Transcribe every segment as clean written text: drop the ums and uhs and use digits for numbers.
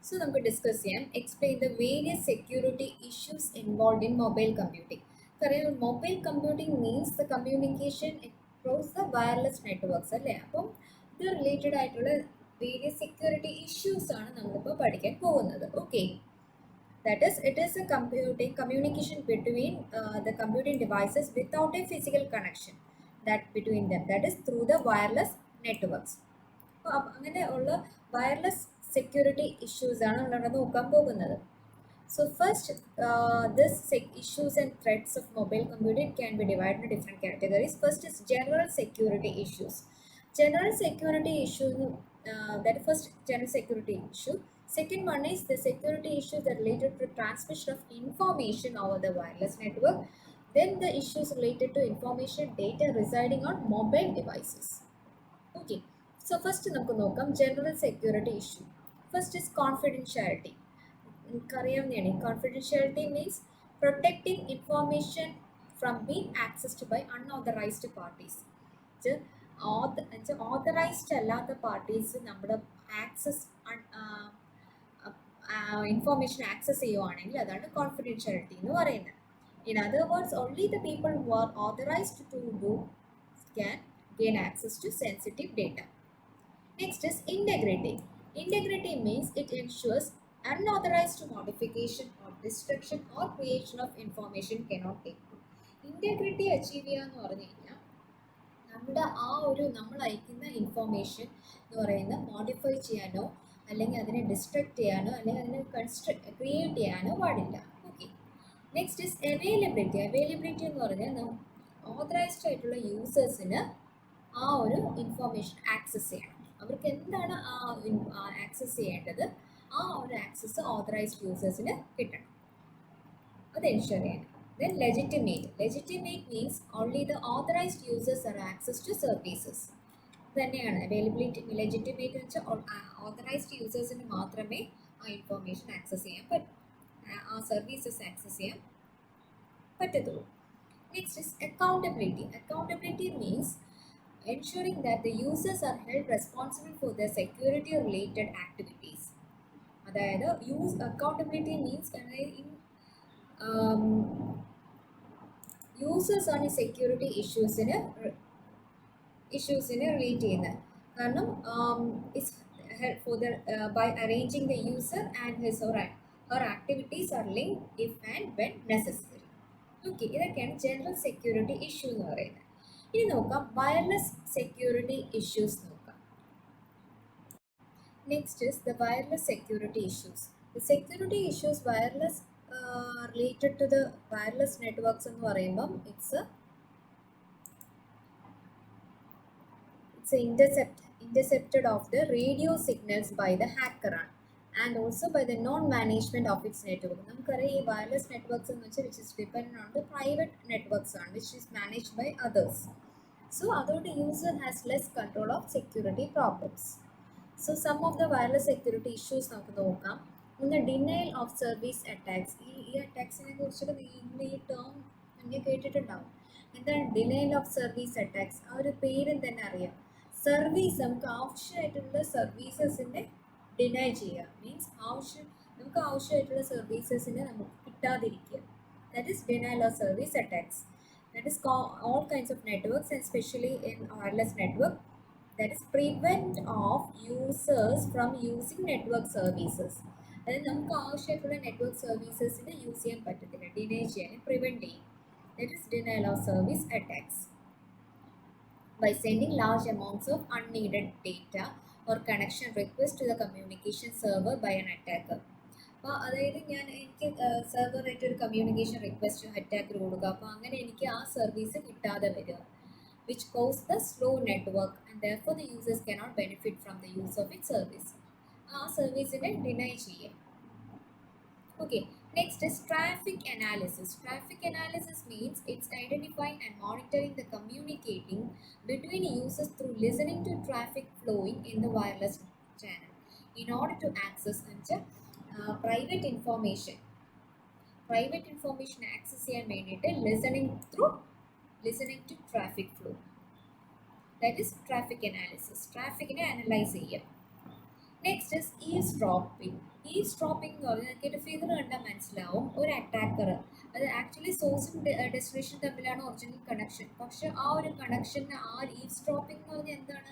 So നമുക്ക് discuss ചെയ്യാം explain the various security issues involve in mobile computing. അറിയാം mobile computing means the communication across the wireless networks അല്ലേ. അപ്പം ഇത് related ആയിട്ടുള്ള വേരിയസ് സെക്യൂരിറ്റി ഇഷ്യൂസ് ആണ് നമ്മളിപ്പോൾ പഠിക്കാൻ പോകുന്നത്. Okay, that is it is a communication between the computing devices without a physical connection that between them, that is through the wireless networks. അപ്പോൾ അങ്ങനെ ഉള്ള വയർലെസ് സെക്യൂരിറ്റി ഇഷ്യൂസ് ആണ് നമ്മൾ നോക്കാൻ പോകുന്നത്. So first, this issues and threats of mobile computing can be divided into different categories. First is general security issues. General security issue, that is first general security issue. Second one is the security issues that related to transmission of information over the wireless network. Then the issues related to information data residing on mobile devices. Okay, so first നമുക്ക് നോക്കാം general security issue. First is confidentiality. Confidentiality means protecting information from being accessed by unauthorized parties. Authorized അല്ലാത്ത parties നമ്മുടെ access information access ചെയ്യുവാണെങ്കിൽ അതാണ് confidentiality എന്ന് പറയുന്നത്. In other words, only the people who are authorised to do can gain access to sensitive data. Next is integrity. Integrity means it ensures unauthorized modification or destruction or creation of information cannot take place. Integrity achieve ചെയ്യുക എന്ന് പറഞ്ഞു കഴിഞ്ഞാൽ നമ്മുടെ നമ്മൾ അയക്കുന്ന information എന്ന് പറയുന്നത് modify ചെയ്യാനോ അല്ലെങ്കിൽ അതിനെ ഡിസ്ട്രക്ട് ചെയ്യാനോ അല്ലെങ്കിൽ അതിനെ ക്രിയേറ്റ് ചെയ്യാനോ പാടില്ല. Okay, next is availability. Availability എന്ന് പറഞ്ഞാൽ ഓതറൈസ്ഡ് ആയിട്ടുള്ള യൂസേഴ്സിന് ആ ഒരു ഇൻഫോർമേഷൻ ആക്സസ് ചെയ്യണം. അവർക്ക് എന്താണ് ആക്സസ് ചെയ്യേണ്ടത്, ആ ഒരു ആക്സസ് ഓതറൈസ്ഡ് യൂസേഴ്സിന് കിട്ടണം, അത് എൻഷുർ ചെയ്യണം. Then legitimate. Legitimate means only the authorized users are access to services. തന്നെയാണ് അവൈലബിലിറ്റി. ലെജിറ്റിമേറ്റ് എന്ന് വെച്ചാൽ ഓതറൈസ്ഡ് യൂസേഴ്സിന് മാത്രമേ ആ ഇൻഫോർമേഷൻ ആക്സസ് ചെയ്യാൻ ആ സർവീസസ് ആക്സസ് ചെയ്യാൻ പറ്റത്തുള്ളൂ. Next is accountability. Accountability means ensuring that the users are held responsible for their security related activities. അതായത് അക്കൗണ്ടബിലിറ്റി മീൻസ് യൂസേഴ്സ് ആണ് സെക്യൂരിറ്റി ഇഷ്യൂസിന് റിലേറ്റ് ചെയ്യുന്നത്. കാരണം for the by arranging the user and his or her activities are linked if and when necessary. Okay, ഇതൊക്കെയാണ് general security issue എന്ന് പറയുന്നത്. ഇനി നോക്കാം wireless security issues നോക്കാം. Next is the wireless security issues. The security issues wireless related to the wireless networks എന്ന് പറയുമ്പം it's intercepted of the radio signals by the hacker and also by the non-management of its network. നമുക്കറിയാം ഈ wireless networks എന്ന് വെച്ചാൽ which is dependent on the private networks ആണ് which is managed by others. So അതുകൊണ്ട് user has less control of security problems. So some of the wireless security issues നമുക്ക് നോക്കാം. ഒന്ന് denial of service attacks. ഈ അറ്റാക്സിനെ കുറിച്ചൊക്കെ നിങ്ങൾ ഈ term നിങ്ങൾ കേട്ടിട്ടുണ്ടാവും. എന്താണ് denial of service attacks? ആ ഒരു പേരും തന്നെ അറിയാം. സർവീസ് നമുക്ക് ആവശ്യമായിട്ടുള്ള സർവീസസിനെ ഡിനൈ ചെയ്യുക മീൻസ് നമുക്ക് ആവശ്യമായിട്ടുള്ള സർവീസസിനെ നമുക്ക് കിട്ടാതിരിക്കുക. That is denial of service attacks. That is all kinds of networks and especially in wireless network, that is prevent of users from using network services. അതായത് നമുക്ക് ആവശ്യമായിട്ടുള്ള നെറ്റ്വർക്ക് സർവീസസിനെ യൂസ് ചെയ്യാൻ പറ്റത്തില്ല, ഡിനൈ ചെയ്യാൻ പ്രിവെൻറ്റ് ചെയ്യും. That is denial of service attacks by sending large amounts of unneeded data or connection request to the communication server by an attacker. അപ്പോൾ അതായത് എനിക്ക് സെർവറായിട്ട് ഒരു കമ്മ്യൂണിക്കേഷൻ റിക്വസ്റ്റ് അറ്റാക്കർ കൊടുക്കുക, അപ്പോൾ അങ്ങനെ എനിക്ക് ആ സർവീസ് കിട്ടാതെ വരിക, which cause the slow network and therefore the users cannot benefit from the use of its service. ആ സർവീസിനെ ഡിനൈ ചെയ്യുക. Okay, next is traffic analysis. Traffic analysis means it's identifying and monitoring the communicating between users through listening to traffic flowing in the wireless channel in order to access private information. Private information access ചെയ്യാൻ വേണ്ടിയിട്ട് listening to traffic flow. That is traffic analysis. Traffic analyze ചെയ്യുക. Next is eavesdropping. Eavesdropping എന്ന് പറഞ്ഞാൽ എനിക്കൊരു figure കണ്ടാൽ മനസ്സിലാവും, ഒരു attacker അത് ആക്ച്വലി സോഴ്സും ഡെസ്റ്റിനേഷൻ തമ്മിലാണ് ഒറിജിനൽ കണക്ഷൻ. പക്ഷെ ആ ഒരു കണക്ഷന് ആ ഈവ്സ്ഡ്രോപ്പിംഗ് എന്ന് പറഞ്ഞാൽ എന്താണ്?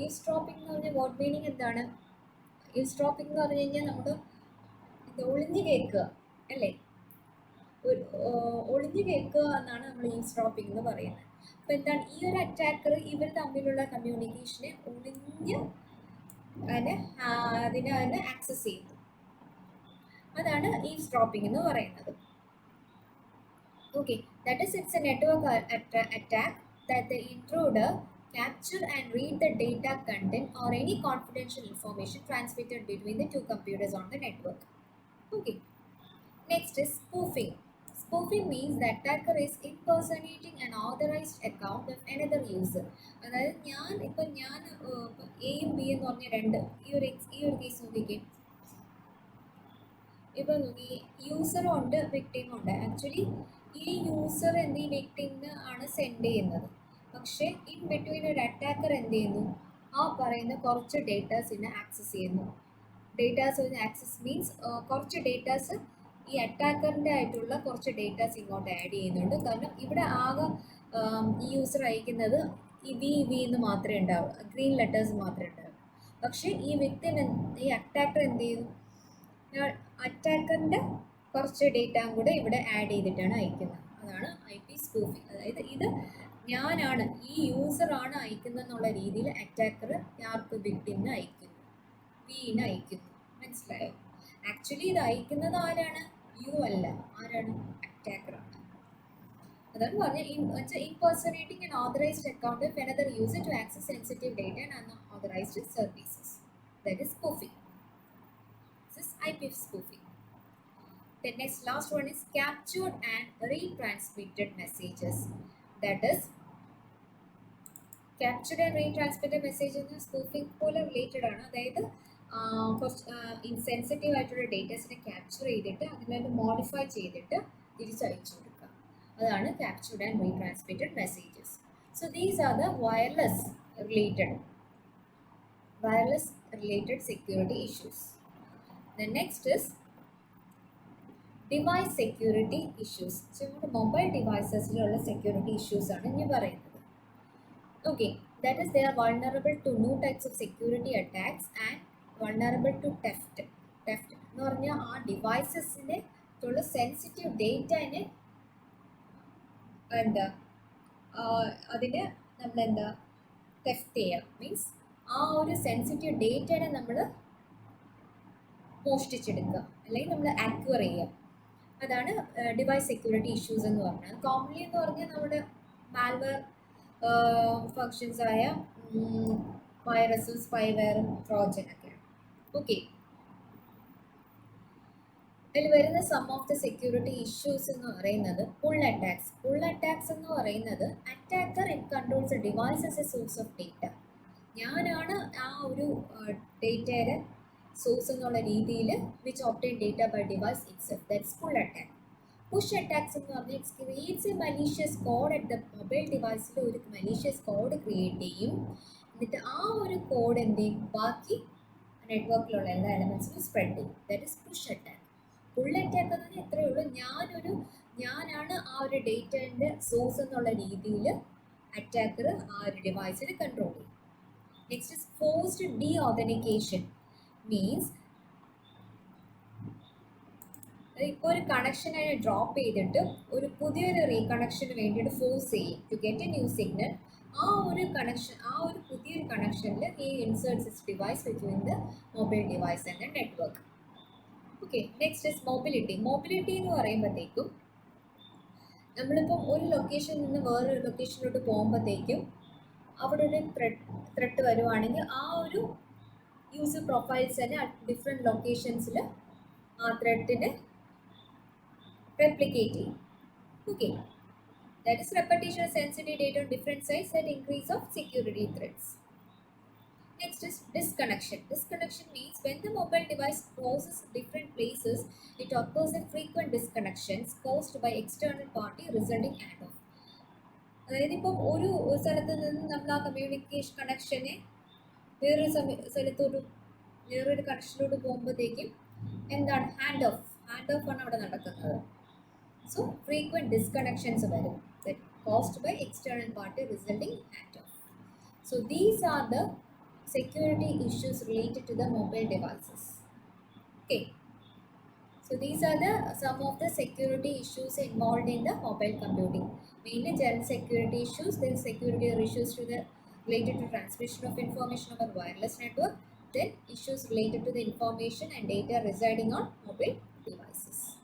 ഈവ്സ്ഡ്രോപ്പിംഗ് എന്ന് പറഞ്ഞാൽ വേർഡ് മീനിങ് എന്താണ്? ഈവ്സ്ഡ്രോപ്പിംഗ് എന്ന് പറഞ്ഞു കഴിഞ്ഞാൽ നമ്മൾ ഒളിഞ്ഞു കേൾക്കുക അല്ലേ, ഒരു ഒളിഞ്ഞു കേൾക്കുക എന്നാണ് നമ്മൾ ഈവ്സ്ഡ്രോപ്പിംഗ് എന്ന് പറയുന്നത്. അപ്പോൾ എന്താണ്, ഈ ഒരു അറ്റാക്കർ ഇവർ തമ്മിലുള്ള കമ്മ്യൂണിക്കേഷനെ ഒളിഞ്ഞ് അതിനെ ആക്സസ് ചെയ്യുന്നു. അതാണ് ഈവ്സ്ഡ്രോപ്പിംഗ് എന്ന് പറയുന്നത്. Okay, that is it's a network attack that the intruder capture and read the data content or any confidential information transmitted between the two computers on the network. Okay, next is spoofing. Spoofing means the attacker is impersonating an authorized account of another user. അതായത് ഞാൻ എയും B എന്ന് പറഞ്ഞ രണ്ട് ഈ ഒരു case നോക്കിക്കേ. ഇപ്പോൾ നോക്കി, യൂസറും ഉണ്ട് വിക്ടിമും ഉണ്ട്. ആക്ച്വലി ഈ യൂസർ എന്ത് ഈ വിക്ടിമിന് ആണ് സെൻഡ് ചെയ്യുന്നത്. പക്ഷേ ഇൻ ബിറ്റ്വീൻ ഒരു അറ്റാക്കർ എന്ത് ചെയ്യുന്നു, ആ പറയുന്ന കുറച്ച് ഡേറ്റാസിനെ ആക്സസ് ചെയ്യുന്നു. ഡേറ്റാസ് ആക്സസ് മീൻസ് കുറച്ച് ഡേറ്റാസ് ഈ അറ്റാക്കറിൻ്റെ ആയിട്ടുള്ള കുറച്ച് ഡേറ്റാസ് ഇങ്ങോട്ട് ആഡ് ചെയ്യുന്നുണ്ട്. കാരണം ഇവിടെ ആകെ ഈ യൂസർ അയക്കുന്നത് ഈ വി എന്ന് മാത്രമേ ഉണ്ടാവൂ, ഗ്രീൻ ലെറ്റേഴ്സ് മാത്രമേ ഉണ്ടാവൂ. പക്ഷേ ഈ ഈ അറ്റാക്കർ എന്ത് ചെയ്യുന്നു, അറ്റാക്കറിൻ്റെ കുറച്ച് ഡേറ്റയും കൂടെ ഇവിടെ ആഡ് ചെയ്തിട്ടാണ് അയക്കുന്നത്. അതാണ് IP സ്പൂഫിംഗ്. അതായത് ഇത് ഞാനാണ്, ഈ യൂസറാണ് അയക്കുന്നത് എന്നുള്ള രീതിയിൽ അറ്റാക്കർ ആർക്ക് വിക്ടിമിന് അയക്കുന്നു, വിന് അയക്കുന്നു. മനസ്സിലായോ? ആക്ച്വലി ഇത് അയക്കുന്നത് ആരാണ്? യു അല്ല, ആരാണ്? അറ്റാക്കറാണ്. അതാണ് പറഞ്ഞത് impersonating an authorized account of another user to access sensitive data and unauthorized services. That is spoofing. This is IP spoofing. The next last one is captured and retransmitted messages. That is captured and retransmitted messages spoofing പോലെ related ആണ്. അതായത് കുറച്ച് insensitive ആയിട്ടുള്ള ഡേറ്റാസിനെ capture ചെയ്തിട്ട് അതിനെ modify ചെയ്തിട്ട് തിരിച്ചയച്ചു കൊടുക്കുക. അതാണ് captured and retransmitted messages. So these are the wireless related security issues. The next is device security issues. So നമ്മുടെ മൊബൈൽ ഡിവൈസസിലുള്ള സെക്യൂരിറ്റി ഇഷ്യൂസ് ആണ് ഇനി പറയുന്നത്. Okay, that is they are vulnerable to new types of security attacks and vulnerable to theft. Theft എന്ന് പറഞ്ഞാൽ ആ ഡിവൈസസിനെ ഉള്ള sensitive ഡേറ്റനെ അതിന് നമ്മളെന്താ തെഫ്റ്റ് ചെയ്യാം. മീൻസ് ആ ഒരു സെൻസിറ്റീവ് ഡേറ്റനെ നമ്മൾ മോഷ്ടിച്ചെടുക്കുക അല്ലെങ്കിൽ നമ്മൾ ആക്വയർ ചെയ്യുക. അതാണ് ഡിവൈസ് സെക്യൂരിറ്റി ഇഷ്യൂസ് എന്ന് പറഞ്ഞാൽ. കോമൺലി എന്ന് പറഞ്ഞാൽ നമ്മുടെ മാൽവെയർ ഫങ്ഷൻസ് ആയ വൈറസും സ്പൈവെയറും ട്രോജൻ ഒക്കെയാണ്. ഓക്കെ, അതിൽ വരുന്ന some of the security issues എന്ന് പറയുന്നത് പുൾ അറ്റാക്സ്. പുൾ അറ്റാക്സ് എന്ന് പറയുന്നത് attacker it controls devices a source of data. ഞാനാണ് ആ ഒരു ഡേറ്റയുടെ സോഴ്സ് എന്നുള്ള രീതിയിൽ which obtain data by device itself. That's pull attack. Push attacks എന്ന് പറഞ്ഞാൽ it's creates a malicious code at the mobile ഡിവൈസിൽ ഒരു മലീഷ്യസ് കോഡ് ക്രിയേറ്റ് ചെയ്യും. എന്നിട്ട് ആ ഒരു കോഡ് എന്ത് ചെയ്യും, ബാക്കി നെറ്റ്വർക്കിലുള്ള എല്ലാ എലമെൻസിനും സ്പ്രെഡ് ചെയ്യും. That is push attack. Pull attack എന്ന് പറഞ്ഞാൽ ഇത്രയേ ഉള്ളൂ, ഞാനാണ് ആ ഒരു ഡേറ്റൻ്റെ സോഴ്സ് എന്നുള്ള രീതിയിൽ അറ്റാക്കർ ആ ഒരു ഡിവൈസിനെ കൺട്രോൾ ചെയ്യും. Next is forced D authentication. Means ഇപ്പോൾ ഒരു കണക്ഷൻ അതിനെ ഡ്രോപ്പ് ചെയ്തിട്ട് ഒരു പുതിയൊരു റീകണക്ഷന് വേണ്ടിയിട്ട് ഫോഴ്സ് ചെയ്യും to get a new signal. ആ ഒരു പുതിയൊരു കണക്ഷനിൽ ഈ inserts it's device between the mobile device and the network. Okay, next is mobility. Mobility എന്ന് പറയുമ്പോഴത്തേക്കും നമ്മളിപ്പം ഒരു ലൊക്കേഷനിൽ നിന്ന് വേറൊരു ലൊക്കേഷനിലോട്ട് പോകുമ്പോഴത്തേക്കും അവിടെ ഒരു ത്രെട്ട് വരുവാണെങ്കിൽ ആ ഒരു യൂസർ പ്രൊഫൈൽസ് തന്നെ ഡിഫറെൻറ്റ് ലൊക്കേഷൻസിൽ ആ ത്രെട്ടിനെ replicate ചെയ്യും. Okay, that is repetition of sensitive data on different sites and increase of security threats. Next is disconnection. Disconnection means when the mobile device crosses different places, it occurs in frequent disconnections caused by external party resulting handoff. അതായത് ഇപ്പം ഒരു സ്ഥലത്ത് നിന്ന് നമ്മൾ ആ communication കണക്ഷനെ വേറൊരു സ്ഥലത്തോട്ട് വേറൊരു കണക്ഷനിലോട്ട് പോകുമ്പോഴത്തേക്കും എന്താണ് ഹാൻഡ് ഓഫ് ആണ് അവിടെ നടക്കുന്നത്. സോ ഫ്രീക്വൻറ്റ് ഡിസ്കണക്ഷൻസ് വരും caused by external party resulting hand off. So these are the security issues related to the mobile devices. Okay. So these are the some of the security issues involved in the mobile computing. Mainly general security issues, then security issues to the related to transmission of information over wireless network, then issues related to the information and data residing on mobile devices.